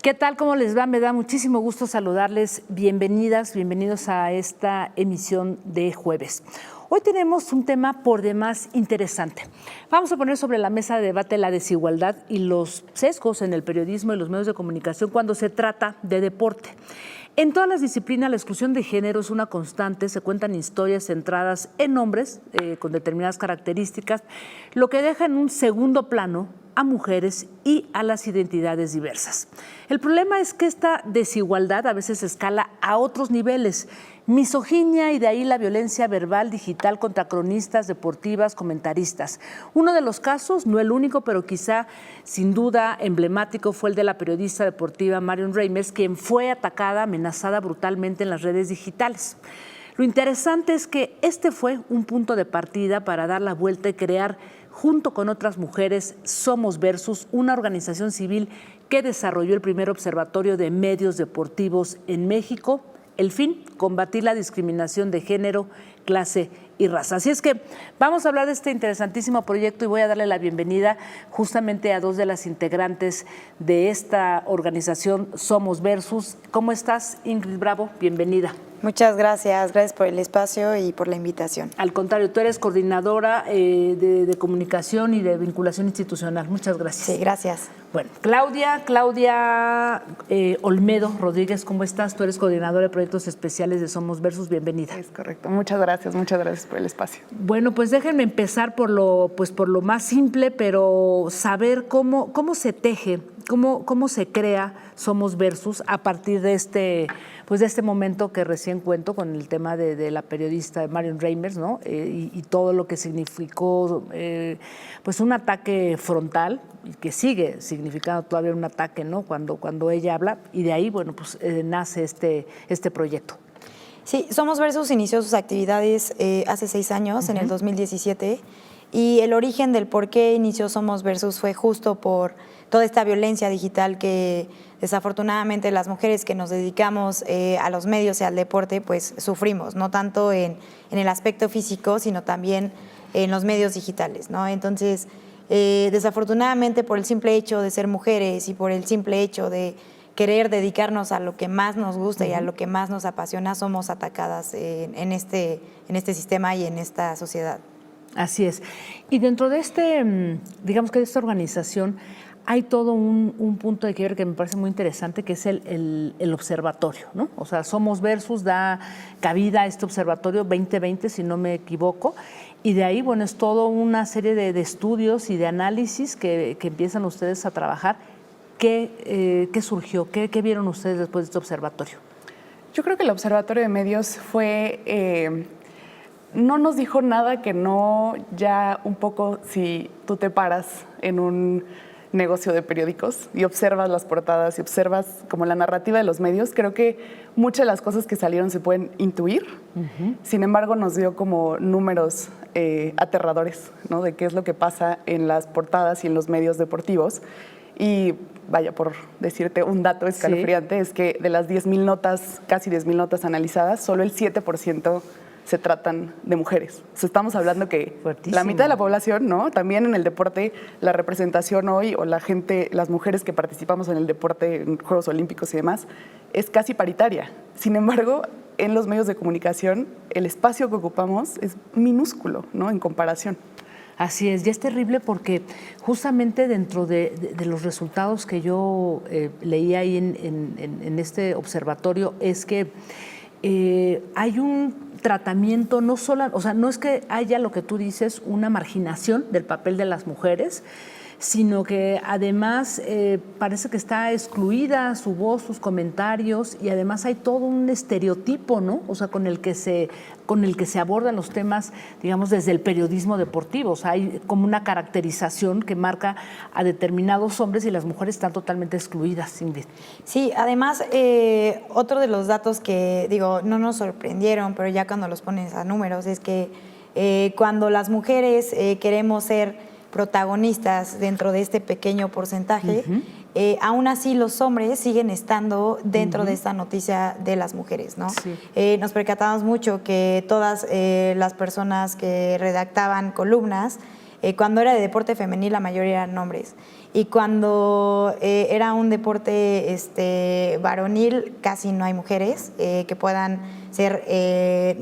¿Qué tal? ¿Cómo les va? Me da muchísimo gusto saludarles. Bienvenidas, bienvenidos a esta emisión de jueves. Hoy tenemos un tema por demás interesante. Vamos a poner sobre la mesa de debate la desigualdad y los sesgos en el periodismo y los medios de comunicación cuando se trata de deporte. En todas las disciplinas la exclusión de género es una constante, se cuentan historias centradas en hombres con determinadas características, lo que deja en un segundo plano a mujeres y a las identidades diversas. El problema es que esta desigualdad a veces escala a otros niveles, misoginia y de ahí la violencia verbal digital contra cronistas, deportivas, comentaristas. Uno de los casos, no el único, pero quizá sin duda emblemático, fue el de la periodista deportiva Marion Reimers, quien fue atacada, amenazada brutalmente en las redes digitales. Lo interesante es que este fue un punto de partida para dar la vuelta y crear, junto con otras mujeres, Somos Versus, una organización civil que desarrolló el primer observatorio de medios deportivos en México. El fin, combatir la discriminación de género, clase y raza. Así es que vamos a hablar de este interesantísimo proyecto y voy a darle la bienvenida justamente a dos de las integrantes de esta organización Somos Versus. ¿Cómo estás, Ingrid Bravo? Bienvenida. Muchas gracias, gracias por el espacio y por la invitación. Al contrario, tú eres coordinadora de comunicación y de vinculación institucional. Muchas gracias. Sí, gracias. Bueno, Claudia Olmedo Rodríguez, ¿cómo estás? Tú eres coordinadora de proyectos especiales de Somos Versus, bienvenida. Es correcto, muchas gracias por el espacio. Bueno, pues déjenme empezar por lo más simple, pero saber cómo se teje, cómo se crea Somos Versus a partir de este momento que recién cuento con el tema de la periodista Marion Reimers, ¿no? Y todo lo que significó pues un ataque frontal y que sigue significando todavía un ataque, ¿no? Cuando ella habla, y de ahí, bueno, pues nace este proyecto. Sí, Somos Versus inició sus actividades hace 6 años, en el 2017, y el origen del por qué inició Somos Versus fue justo por toda esta violencia digital que desafortunadamente las mujeres que nos dedicamos a los medios y al deporte pues sufrimos, no tanto en el aspecto físico, sino también en los medios digitales, ¿no? Entonces, desafortunadamente por el simple hecho de ser mujeres y por el simple hecho de querer dedicarnos a lo que más nos gusta y a lo que más nos apasiona, somos atacadas en este sistema y en esta sociedad. Así es. Y dentro de digamos que de esta organización, hay todo un punto de quiebre que me parece muy interesante, que es el observatorio, ¿no? O sea, Somos Versus da cabida a este observatorio 2020, si no me equivoco, y de ahí, bueno, es toda una serie de estudios y de análisis que empiezan ustedes a trabajar. ¿Qué surgió? ¿Qué vieron ustedes después de este observatorio? Yo creo que el observatorio de medios fue... no nos dijo nada que no ya un poco, si tú te paras en un negocio de periódicos y observas las portadas y observas como la narrativa de los medios, creo que muchas de las cosas que salieron se pueden intuir. Sin embargo, nos dio como números aterradores, ¿no? De qué es lo que pasa en las portadas y en los medios deportivos. Y vaya, por decirte un dato escalofriante, es que de las 10,000 notas, casi 10,000 notas analizadas, solo el 7% se tratan de mujeres. O sea, estamos hablando que la mitad de la población, ¿no? También en el deporte, la representación hoy o la gente, las mujeres que participamos en el deporte, en Juegos Olímpicos y demás, es casi paritaria. Sin embargo, en los medios de comunicación, el espacio que ocupamos es minúsculo, ¿no? En comparación. Así es, y es terrible porque justamente dentro de los resultados que yo leí ahí en este observatorio es que hay un tratamiento, no es que haya lo que tú dices, una marginación del papel de las mujeres, sino que además parece que está excluida su voz, sus comentarios, y además hay todo un estereotipo, ¿no? O sea, con el que se abordan los temas, digamos, desde el periodismo deportivo. O sea, hay como una caracterización que marca a determinados hombres y las mujeres están totalmente excluidas, Ingrid. Sí, además, otro de los datos que, digo, no nos sorprendieron, pero ya cuando los pones a números, es que cuando las mujeres queremos ser protagonistas dentro de este pequeño porcentaje, aún así los hombres siguen estando dentro de esta noticia de las mujeres, ¿no? Sí. Nos percatamos mucho que todas las personas que redactaban columnas, cuando era de deporte femenil, la mayoría eran hombres. Y cuando era un deporte varonil, casi no hay mujeres que puedan ser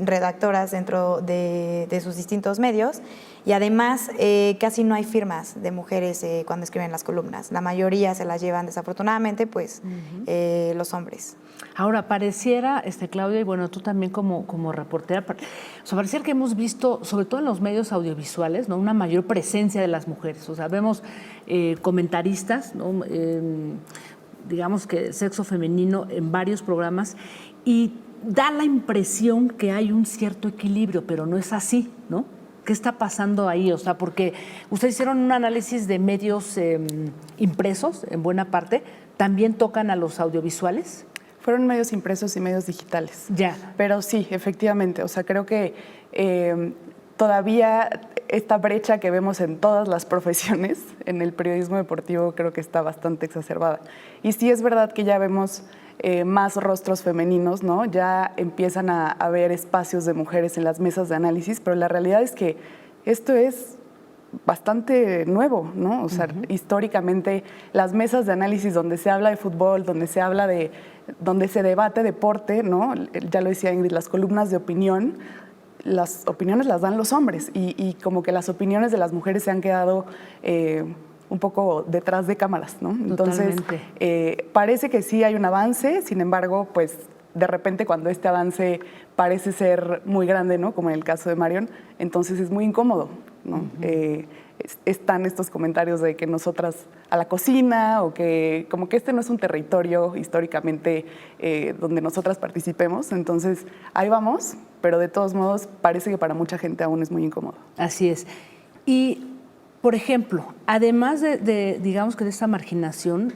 redactoras dentro de sus distintos medios. Y además, casi no hay firmas de mujeres cuando escriben las columnas. La mayoría se las llevan, desafortunadamente, pues los hombres. Ahora, pareciera, Claudia, y bueno, tú también como reportera, pareciera que hemos visto, sobre todo en los medios audiovisuales, ¿no?, una mayor presencia de las mujeres. O sea, vemos comentaristas, ¿no?, digamos que sexo femenino en varios programas, y da la impresión que hay un cierto equilibrio, pero no es así, ¿no? ¿Qué está pasando ahí? O sea, porque ustedes hicieron un análisis de medios impresos, en buena parte, ¿también tocan a los audiovisuales? Fueron medios impresos y medios digitales. Ya. Pero sí, efectivamente. O sea, creo que todavía esta brecha que vemos en todas las profesiones, en el periodismo deportivo, creo que está bastante exacerbada. Y sí es verdad que ya vemos más rostros femeninos, ¿no? Ya empiezan a haber espacios de mujeres en las mesas de análisis, pero la realidad es que esto es bastante nuevo, ¿no? O sea, históricamente las mesas de análisis donde se habla de fútbol, donde se debate deporte, ¿no? Ya lo decía Ingrid, las columnas de opinión, las opiniones las dan los hombres y como que las opiniones de las mujeres se han quedado un poco detrás de cámaras, ¿no? Entonces, parece que sí hay un avance, sin embargo, pues de repente cuando este avance parece ser muy grande, ¿no?, como en el caso de Marion, entonces es muy incómodo, ¿no? Están estos comentarios de que nosotras a la cocina o que como que este no es un territorio históricamente donde nosotras participemos, entonces ahí vamos, pero de todos modos parece que para mucha gente aún es muy incómodo. Así es. Y por ejemplo, además digamos que de esta marginación,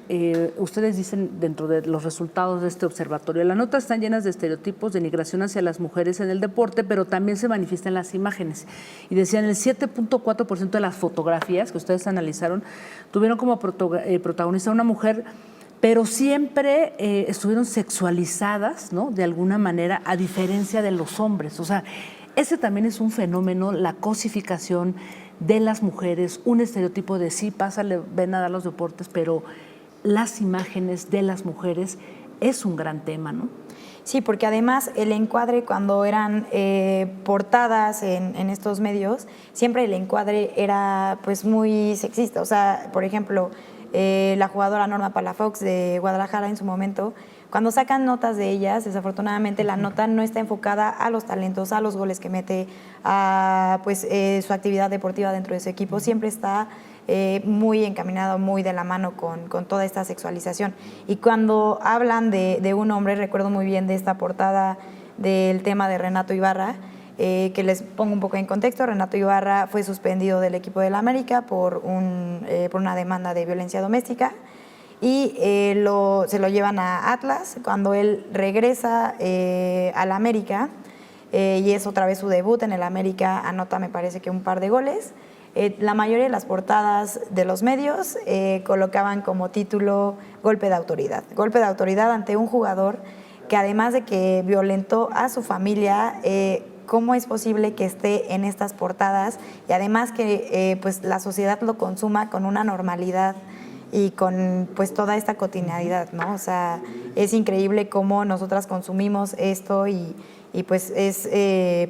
ustedes dicen dentro de los resultados de este observatorio, las notas están llenas de estereotipos, de denigración hacia las mujeres en el deporte, pero también se manifiesta en las imágenes. Y decían, el 7.4% de las fotografías que ustedes analizaron tuvieron como protagonista a una mujer, pero siempre estuvieron sexualizadas, ¿no?, de alguna manera, a diferencia de los hombres. O sea, ese también es un fenómeno, la cosificación de las mujeres, un estereotipo de sí, pásale, ven a dar los deportes, pero las imágenes de las mujeres es un gran tema, ¿no? Sí, porque además el encuadre cuando eran portadas en estos medios, siempre el encuadre era pues muy sexista. O sea, por ejemplo, la jugadora Norma Palafox de Guadalajara en su momento, cuando sacan notas de ellas, desafortunadamente la nota no está enfocada a los talentos, a los goles que mete, a pues, su actividad deportiva dentro de su equipo. Siempre está muy encaminado, muy de la mano con toda esta sexualización. Y cuando hablan de un hombre, recuerdo muy bien de esta portada del tema de Renato Ibarra, que les pongo un poco en contexto. Renato Ibarra fue suspendido del equipo del América por una demanda de violencia doméstica. Y se lo llevan a Atlas. Cuando él regresa al América, y es otra vez su debut en el América, anota me parece que un par de goles. La mayoría de las portadas de los medios colocaban como título golpe de autoridad. Golpe de autoridad ante un jugador que además de que violentó a su familia, ¿cómo es posible que esté en estas portadas? Y además que pues, la sociedad lo consuma con una normalidad y con pues toda esta cotidianidad, ¿no? O sea, es increíble cómo nosotras consumimos esto y pues es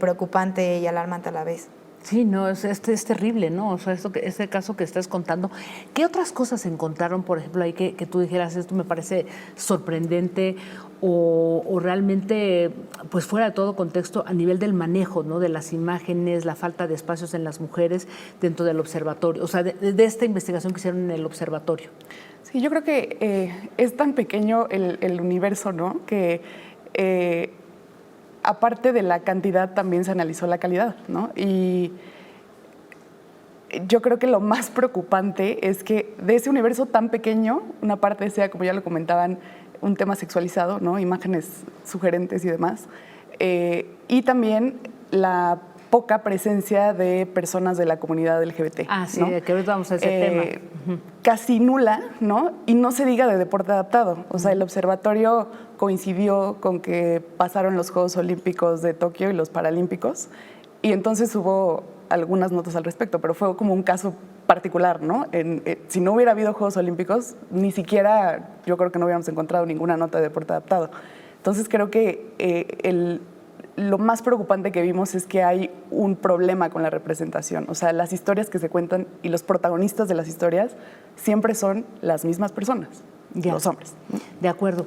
preocupante y alarmante a la vez. Sí, no, es terrible, ¿no? O sea, este caso que estás contando. ¿Qué otras cosas encontraron, por ejemplo, ahí que tú dijeras, esto me parece sorprendente o realmente, pues fuera de todo contexto, a nivel del manejo, ¿no?, de las imágenes, la falta de espacios en las mujeres dentro del observatorio, o sea, de esta investigación que hicieron en el observatorio? Sí, yo creo que es tan pequeño el universo, ¿no?, que aparte de la cantidad también se analizó la calidad, ¿no? Y yo creo que lo más preocupante es que de ese universo tan pequeño, una parte sea, como ya lo comentaban, un tema sexualizado, ¿no?, imágenes sugerentes y demás, y también la poca presencia de personas de la comunidad LGBT. Ah, sí, ¿no? que ahorita vamos a ese tema. Casi nula, ¿no? Y no se diga de deporte adaptado. O sea, el observatorio coincidió con que pasaron los Juegos Olímpicos de Tokio y los Paralímpicos, y entonces hubo algunas notas al respecto, pero fue como un caso particular, ¿no? Si no hubiera habido Juegos Olímpicos, ni siquiera yo creo que no hubiéramos encontrado ninguna nota de deporte adaptado. Entonces creo que lo más preocupante que vimos es que hay un problema con la representación. O sea, las historias que se cuentan y los protagonistas de las historias siempre son las mismas personas, los hombres. De acuerdo.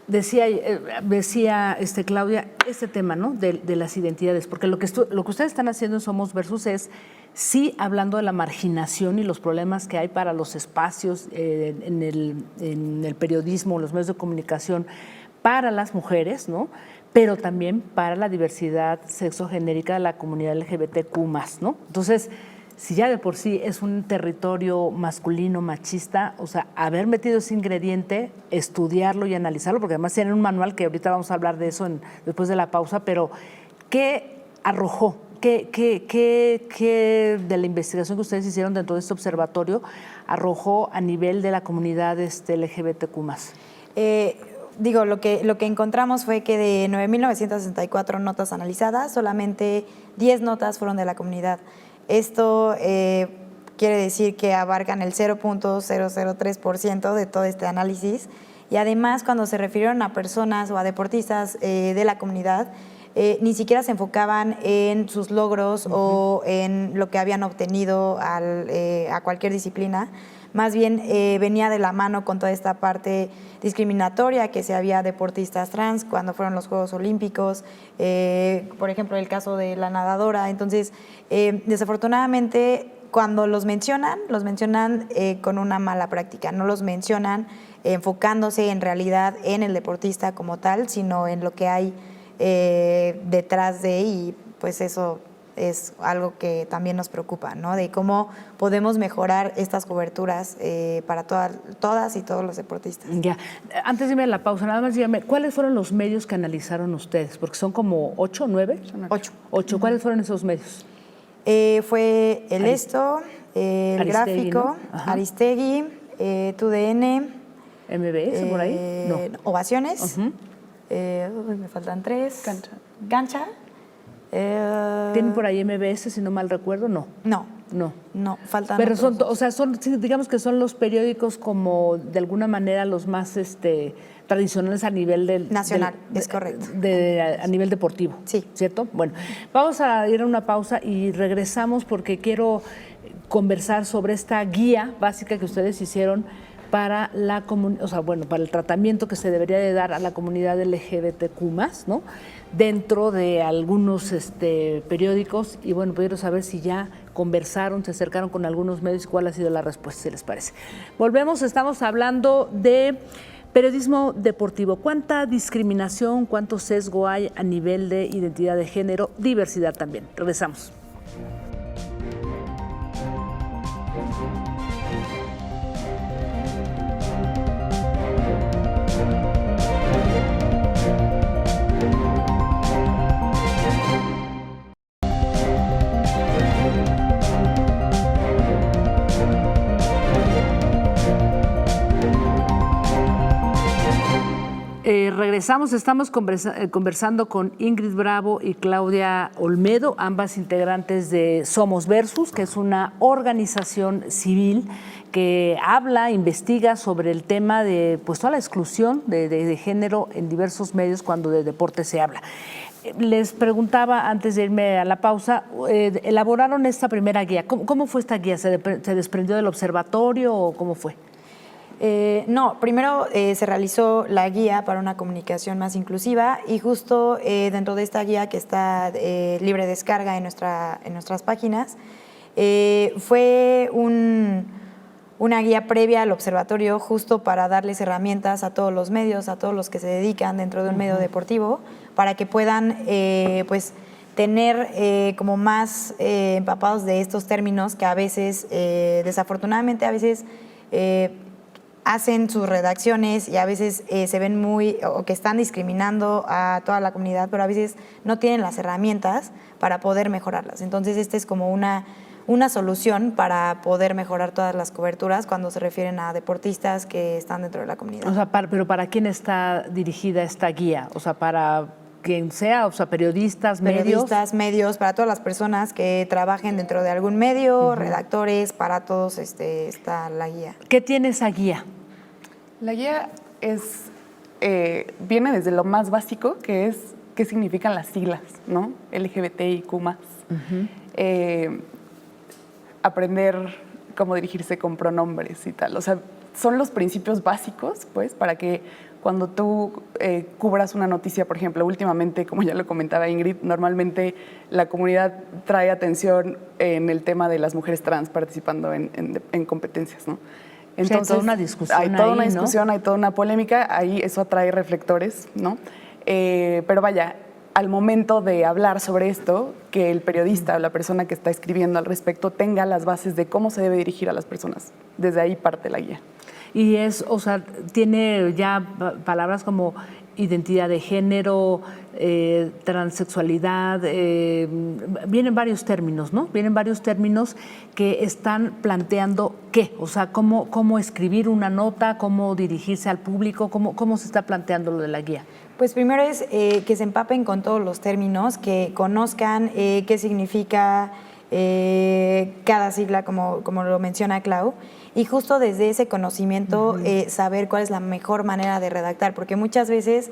Decía Claudia, este tema, ¿no? de las identidades, porque lo que ustedes están haciendo en Somos Versus es, sí, hablando de la marginación y los problemas que hay para los espacios en el periodismo, los medios de comunicación, para las mujeres, ¿no? Pero también para la diversidad sexogenérica de la comunidad LGBTQ+, ¿no? Entonces, si ya de por sí es un territorio masculino, machista, o sea, haber metido ese ingrediente, estudiarlo y analizarlo, porque además tienen un manual que ahorita vamos a hablar de eso después de la pausa, pero ¿qué arrojó? ¿Qué de la investigación que ustedes hicieron dentro de este observatorio arrojó a nivel de la comunidad LGBTQ+? Lo que encontramos fue que de 9.964 notas analizadas, solamente 10 notas fueron de la comunidad. Esto quiere decir que abarcan el 0.003% de todo este análisis, y además cuando se refirieron a personas o a deportistas de la comunidad, ni siquiera se enfocaban en sus logros o en lo que habían obtenido a cualquier disciplina. Más bien venía de la mano con toda esta parte discriminatoria, que si había deportistas trans cuando fueron los Juegos Olímpicos, por ejemplo, el caso de la nadadora. Entonces, desafortunadamente, cuando los mencionan con una mala práctica, no los mencionan enfocándose en realidad en el deportista como tal, sino en lo que hay detrás de, y pues eso es algo que también nos preocupa, ¿no? De cómo podemos mejorar estas coberturas para todas y todos los deportistas. Ya. Antes de irme a la pausa, nada más dígame, ¿cuáles fueron los medios que analizaron ustedes? Porque son como 8, 9. 8. ¿Cuáles fueron esos medios? Fue el Esto, el Aristegui, Gráfico, ¿no? Aristegui, TUDN. ¿MBS por ahí? No. Ovaciones. Me faltan 3. Gancha. ¿Tienen por ahí MBS, si no mal recuerdo? No. No, faltan. Pero digamos que son los periódicos como de alguna manera los más tradicionales a nivel nacional, es correcto. A nivel deportivo. Sí. ¿Cierto? Bueno, vamos a ir a una pausa y regresamos porque quiero conversar sobre esta guía básica que ustedes hicieron para la para el tratamiento que se debería de dar a la comunidad LGBTQ+, ¿no? Dentro de algunos periódicos, y bueno, quiero saber si ya conversaron, se acercaron con algunos medios y cuál ha sido la respuesta, si les parece. Volvemos, estamos hablando de periodismo deportivo. ¿Cuánta discriminación, cuánto sesgo hay a nivel de identidad de género, diversidad también? Regresamos. Regresamos, estamos conversando con Ingrid Bravo y Claudia Olmedo, ambas integrantes de Somos Versus, que es una organización civil que habla, investiga sobre el tema de toda la exclusión de género en diversos medios cuando de deporte se habla. Les preguntaba antes de irme a la pausa, elaboraron esta primera guía. ¿Cómo fue esta guía? ¿Se desprendió del observatorio o cómo fue? No, primero se realizó la guía para una comunicación más inclusiva, y justo dentro de esta guía, que está libre descarga en nuestras páginas, fue una guía previa al observatorio, justo para darles herramientas a todos los medios, a todos los que se dedican dentro de un medio deportivo, para que puedan tener como más empapados de estos términos que a veces, desafortunadamente, a veces hacen sus redacciones y a veces se ven o que están discriminando a toda la comunidad, pero a veces no tienen las herramientas para poder mejorarlas. Entonces, esta es como una solución para poder mejorar todas las coberturas cuando se refieren a deportistas que están dentro de la comunidad. O sea, pero ¿para quién está dirigida esta guía? O sea, para quien sea, o sea, periodistas, medios, para todas las personas que trabajen dentro de algún medio, redactores, para todos está la guía. ¿Qué tiene esa guía? La guía viene desde lo más básico, que es qué significan las siglas, ¿no? LGBTIQ+. Aprender cómo dirigirse con pronombres y tal. O sea, son los principios básicos, pues, para que cuando tú cubras una noticia, por ejemplo, últimamente, como ya lo comentaba Ingrid, normalmente la comunidad trae atención en el tema de las mujeres trans participando en competencias, ¿no? Entonces, hay toda una discusión hay toda ahí, una discusión, ¿no? hay toda una polémica, ahí eso atrae reflectores, ¿no? Pero vaya, al momento de hablar sobre esto, que el periodista o la persona que está escribiendo al respecto tenga las bases de cómo se debe dirigir a las personas. Desde ahí parte la guía. Y o sea, tiene ya palabras como identidad de género, transexualidad, vienen varios términos, ¿no? Vienen varios términos que están planteando qué, o sea, cómo escribir una nota, cómo dirigirse al público, cómo se está planteando lo de la guía. Pues primero es que se empapen con todos los términos, que conozcan qué significa cada sigla, como lo menciona Clau, y justo desde ese conocimiento saber cuál es la mejor manera de redactar, porque muchas veces,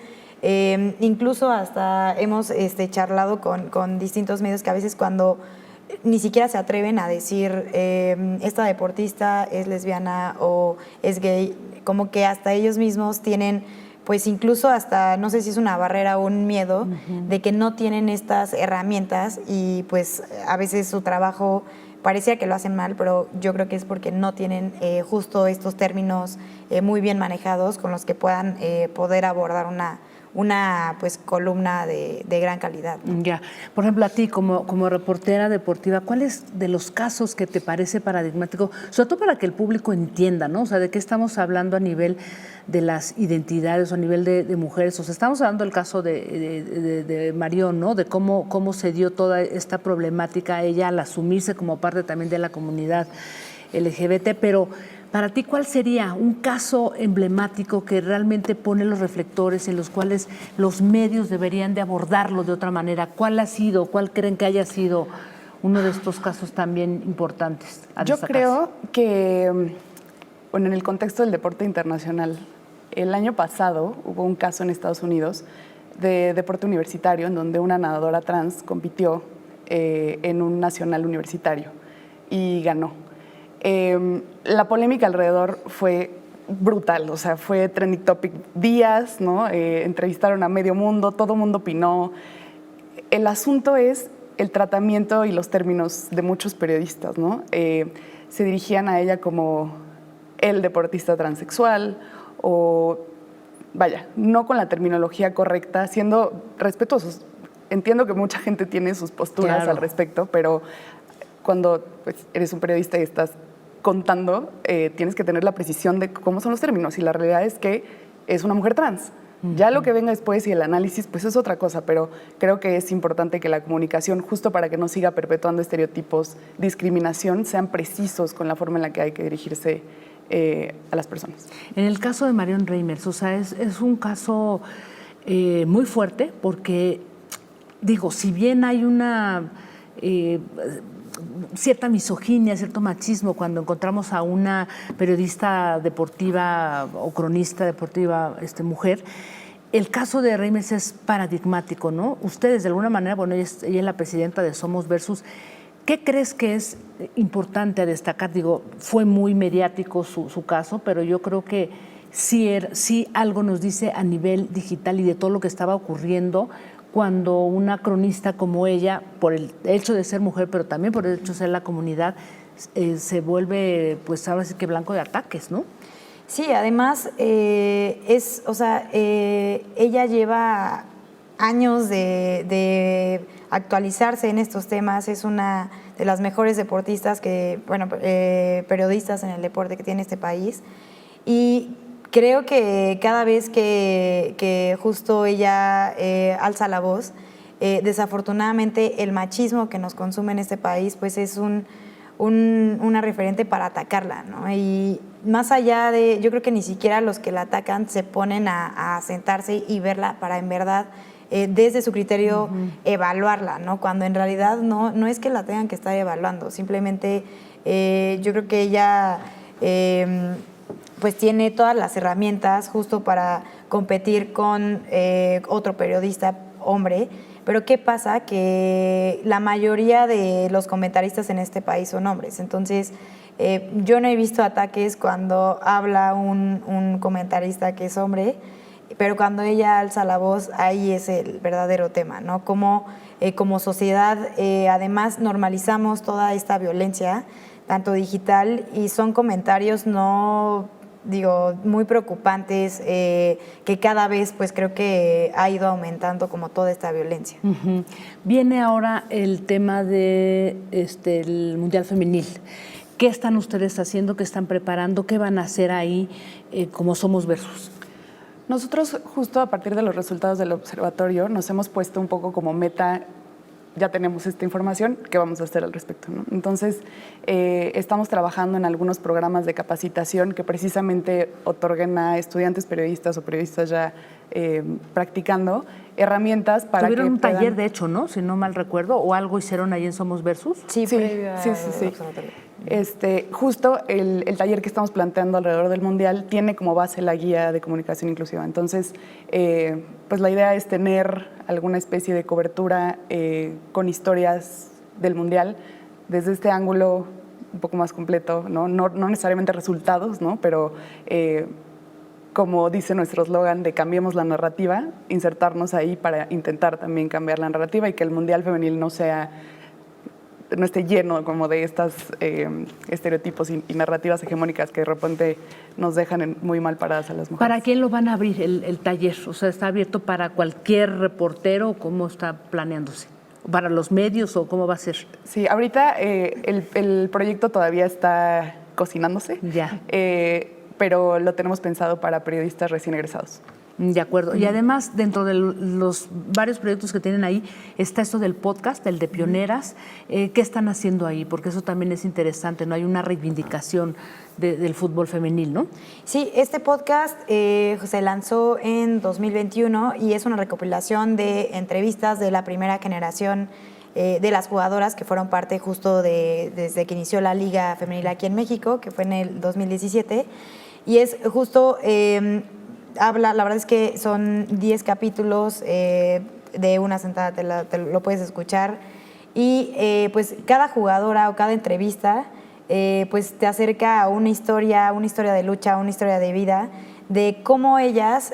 incluso hasta hemos charlado con distintos medios que a veces cuando ni siquiera se atreven a decir esta deportista es lesbiana o es gay, como que hasta ellos mismos tienen, pues incluso hasta, no sé si es una barrera o un miedo de que no tienen estas herramientas y pues a veces su trabajo parecía que lo hacen mal, pero yo creo que es porque no tienen justo estos términos muy bien manejados con los que puedan poder abordar una pues columna de gran calidad, ¿no? Ya. Por ejemplo, a ti como reportera deportiva, ¿cuál es de los casos que te parece paradigmático? Sobre todo para que el público entienda, ¿no? O sea, de qué estamos hablando a nivel de las identidades o a nivel de mujeres. O sea, estamos hablando del caso de Marión, ¿no? De cómo se dio toda esta problemática a ella al asumirse como parte también de la comunidad LGBT, pero para ti, ¿cuál sería un caso emblemático que realmente pone los reflectores en los cuales los medios deberían de abordarlo de otra manera? ¿Cuál ha sido, cuál creen que haya sido uno de estos casos también importantes a Yo destacarse? creo que, bueno, en el contexto del deporte internacional, el año pasado hubo un caso en Estados Unidos de deporte universitario en donde una nadadora trans compitió en un nacional universitario y ganó. La polémica alrededor fue brutal, o sea, fue trending topic días, ¿no? Entrevistaron a medio mundo, todo el mundo opinó. El asunto es el tratamiento y los términos de muchos periodistas, ¿no? Se dirigían a ella como el deportista transexual o, vaya, no con la terminología correcta, siendo respetuosos. Entiendo que mucha gente tiene sus posturas Claro. al respecto, pero cuando pues, eres un periodista y estás contando, tienes que tener la precisión de cómo son los términos. Y la realidad es que es una mujer trans. Ya lo que venga después y el análisis, pues es otra cosa, pero creo que es importante que la comunicación, justo para que no siga perpetuando estereotipos, discriminación, sean precisos con la forma en la que hay que dirigirse a las personas. En el caso de Marión Reimers, o sea, es un caso muy fuerte porque, digo, si bien hay una cierta misoginia, cierto machismo cuando encontramos a una periodista deportiva o cronista deportiva mujer, el caso de Reimers es paradigmático, ¿no? Ustedes, de alguna manera, bueno, ella es la presidenta de Somos Versus. ¿Qué crees que es importante a destacar? Digo, fue muy mediático su caso, pero yo creo que sí algo nos dice a nivel digital y de todo lo que estaba ocurriendo cuando una cronista como ella, por el hecho de ser mujer, pero también por el hecho de ser la comunidad, se vuelve, pues ahora sí que blanco de ataques, ¿no? Sí, además, ella lleva años de actualizarse en estos temas, es una de las mejores deportistas periodistas en el deporte que tiene este país, y creo que cada vez que justo ella alza la voz, desafortunadamente el machismo que nos consume en este país pues es una referente para atacarla, ¿no? Y más allá yo creo que ni siquiera los que la atacan se ponen a sentarse y verla para en verdad desde su criterio evaluarla, ¿no? Cuando en realidad no es que la tengan que estar evaluando, simplemente yo creo que ella pues tiene todas las herramientas justo para competir con otro periodista hombre. Pero ¿qué pasa? Que la mayoría de los comentaristas en este país son hombres. Entonces, yo no he visto ataques cuando habla un comentarista que es hombre, pero cuando ella alza la voz, ahí es el verdadero tema, ¿no? Como sociedad, además, normalizamos toda esta violencia, tanto digital, y son comentarios muy preocupantes, que cada vez pues creo que ha ido aumentando como toda esta violencia. Viene ahora el tema de el Mundial Femenil. ¿Qué están ustedes haciendo? ¿Qué están preparando? ¿Qué van a hacer ahí como Somos Versus? Nosotros, justo a partir de los resultados del observatorio, nos hemos puesto un poco como meta, ya tenemos esta información, ¿qué vamos a hacer al respecto, ¿no? Entonces, estamos trabajando en algunos programas de capacitación que precisamente otorguen a estudiantes periodistas o periodistas ya practicando herramientas para Tuvieron que un taller, de hecho, ¿no? Si no mal recuerdo, o algo hicieron ahí en Somos Versus. Sí. Justo el taller que estamos planteando alrededor del Mundial tiene como base la guía de comunicación inclusiva. Entonces, pues la idea es tener alguna especie de cobertura con historias del Mundial desde este ángulo un poco más completo, no necesariamente resultados, ¿no? Pero como dice nuestro eslogan de cambiemos la narrativa, insertarnos ahí para intentar también cambiar la narrativa y que el Mundial Femenil no esté lleno como de estas estereotipos y narrativas hegemónicas que de repente nos dejan muy mal paradas a las mujeres. ¿Para quién lo van a abrir el taller? O sea, ¿está abierto para cualquier reportero o cómo está planeándose? ¿Para los medios o cómo va a ser? Sí, ahorita el proyecto todavía está cocinándose, ya. Pero lo tenemos pensado para periodistas recién egresados. De acuerdo. Y además, dentro de los varios proyectos que tienen ahí, está esto del podcast, el de Pioneras. ¿Qué están haciendo ahí? Porque eso también es interesante, ¿no? Hay una reivindicación del fútbol femenil, ¿no? Sí, este podcast se lanzó en 2021 y es una recopilación de entrevistas de la primera generación de las jugadoras que fueron parte justo desde que inició la Liga Femenil aquí en México, que fue en el 2017. Y es justo... la verdad es que son 10 capítulos de una sentada, te lo puedes escuchar. Y pues cada jugadora o cada entrevista pues te acerca a una historia de lucha, una historia de vida, de cómo ellas,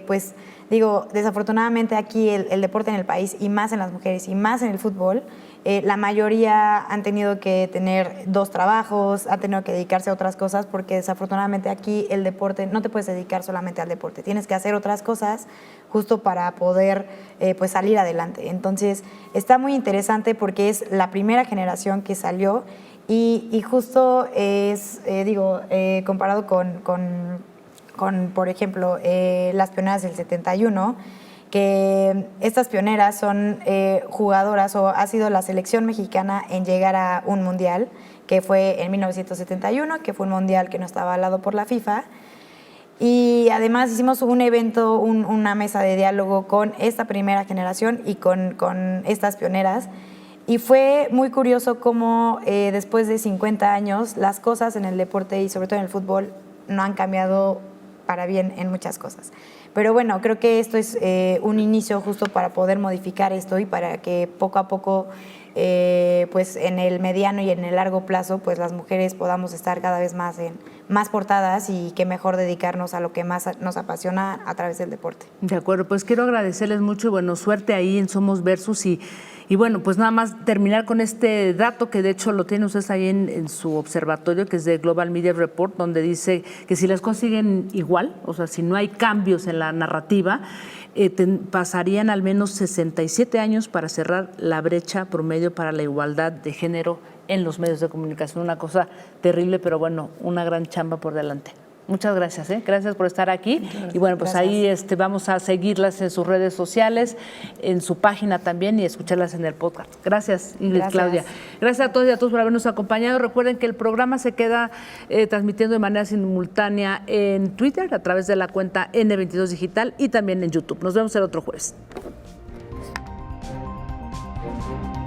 pues digo, desafortunadamente aquí el deporte en el país, y más en las mujeres, y más en el fútbol, la mayoría han tenido que tener 2 trabajos, han tenido que dedicarse a otras cosas, porque desafortunadamente aquí el deporte, no te puedes dedicar solamente al deporte, tienes que hacer otras cosas justo para poder pues salir adelante. Entonces está muy interesante porque es la primera generación que salió y justo es, comparado con por ejemplo, las pioneras del 71, que estas pioneras son jugadoras o ha sido la selección mexicana en llegar a un mundial, que fue en 1971, que fue un mundial que no estaba avalado por la FIFA. Y además hicimos un evento, una mesa de diálogo con esta primera generación y con estas pioneras. Y fue muy curioso cómo después de 50 años las cosas en el deporte y sobre todo en el fútbol no han cambiado para bien en muchas cosas. Pero bueno, creo que esto es un inicio justo para poder modificar esto y para que poco a poco, pues en el mediano y en el largo plazo, pues las mujeres podamos estar cada vez más portadas y que mejor dedicarnos a lo que más nos apasiona a través del deporte. De acuerdo, pues quiero agradecerles mucho y bueno, suerte ahí en Somos Versus y bueno, pues nada más terminar con este dato que de hecho lo tienen ustedes ahí en su observatorio, que es de Global Media Report, donde dice que si las consiguen igual, o sea, si no hay cambios en la narrativa, pasarían al menos 67 años para cerrar la brecha promedio para la igualdad de género en los medios de comunicación. Una cosa terrible, pero bueno, una gran chamba por delante. Muchas gracias, gracias por estar aquí. Y bueno, pues gracias. Ahí vamos a seguirlas en sus redes sociales, en su página también y escucharlas en el podcast. Gracias, Ingrid, gracias. Claudia. Gracias a todos y a todos por habernos acompañado. Recuerden que el programa se queda transmitiendo de manera simultánea en Twitter a través de la cuenta N22 Digital y también en YouTube. Nos vemos el otro jueves. México.